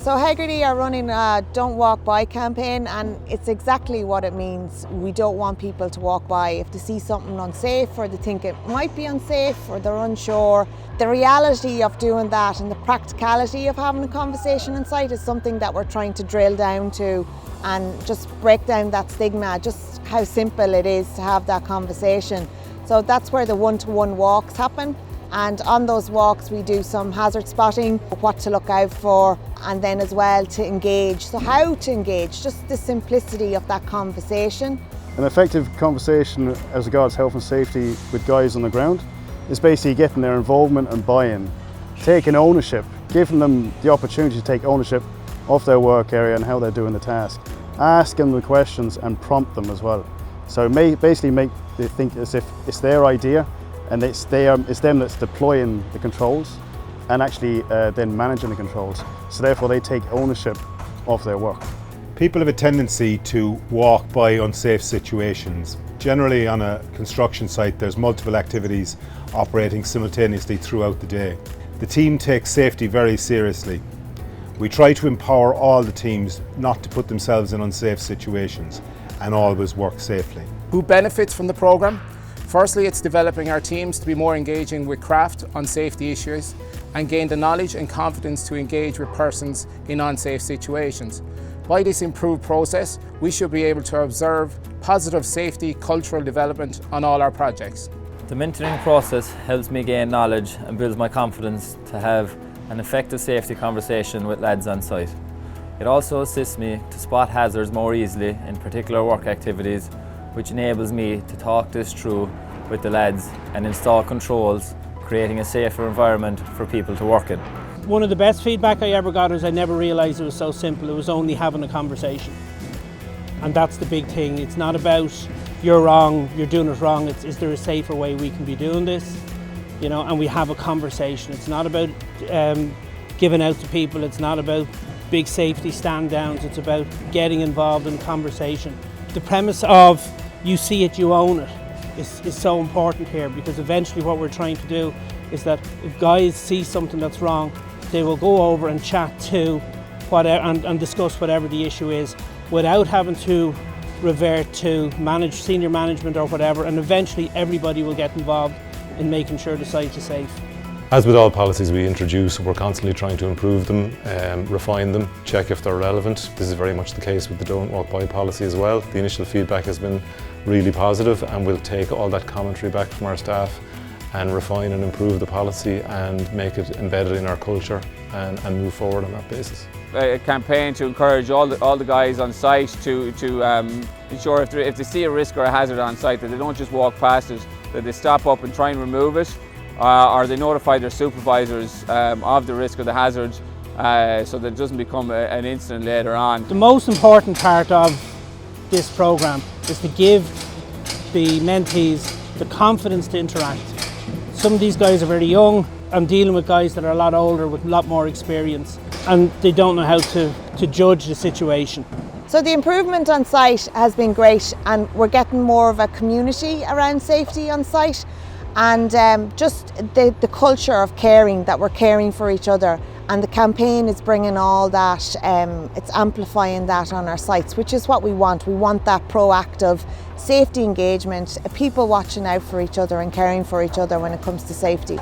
So Hegarty are running a Don't Walk By campaign, and it's exactly what it means. We don't want people to walk by. If they see something unsafe or they think it might be unsafe or they're unsure, the reality of doing that and the practicality of having a conversation on site is something that we're trying to drill down to and just break down that stigma, just how simple it is to have that conversation. So that's where the one-to-one walks happen. And on those walks we do some hazard spotting, what to look out for, and then as well to engage. So how to engage, just the simplicity of that conversation. An effective conversation as regards health and safety with guys on the ground is basically getting their involvement and buy-in, taking ownership, giving them the opportunity to take ownership of their work area and how they're doing the task. Ask them the questions and prompt them as well. So basically make they think as if it's their idea and it's them that's deploying the controls and actually then managing the controls. So therefore they take ownership of their work. People have a tendency to walk by unsafe situations. Generally on a construction site there's multiple activities operating simultaneously throughout the day. The team takes safety very seriously. We try to empower all the teams not to put themselves in unsafe situations and always work safely. Who benefits from the programme? Firstly, it's developing our teams to be more engaging with craft on safety issues and gain the knowledge and confidence to engage with persons in unsafe situations. By this improved process, we should be able to observe positive safety cultural development on all our projects. The mentoring process helps me gain knowledge and builds my confidence to have an effective safety conversation with lads on site. It also assists me to spot hazards more easily in particular work activities, which enables me to talk this through with the lads and install controls, creating a safer environment for people to work in. One of the best feedback I ever got is I never realised it was so simple. It was only having a conversation. And that's the big thing. It's not about you're wrong, you're doing it wrong. It's is there a safer way we can be doing this? You know, and we have a conversation. It's not about giving out to people. It's not about big safety stand downs. It's about getting involved in conversation. The premise of you see it, you own it is so important here, because eventually what we're trying to do is that if guys see something that's wrong, they will go over and chat to whatever and discuss whatever the issue is without having to revert to senior management or whatever, and eventually everybody will get involved in making sure the site is safe. As with all policies we introduce, we're constantly trying to improve them, refine them, check if they're relevant. This is very much the case with the Don't Walk By policy as well. The initial feedback has been really positive, and we'll take all that commentary back from our staff and refine and improve the policy and make it embedded in our culture and move forward on that basis. A campaign to encourage all the guys on site to ensure if they see a risk or a hazard on site that they don't just walk past it, that they stop up and try and remove it, or they notify their supervisors of the risk or the hazard so that it doesn't become an incident later on. The most important part of this programme is to give the mentees the confidence to interact. Some of these guys are very young. I'm dealing with guys that are a lot older with a lot more experience, and they don't know how to judge the situation. So the improvement on site has been great, and we're getting more of a community around safety on site, and just the culture of caring, that we're caring for each other, and the campaign is bringing all that, it's amplifying that on our sites, which is what we want. We want that proactive safety engagement, people watching out for each other and caring for each other when it comes to safety.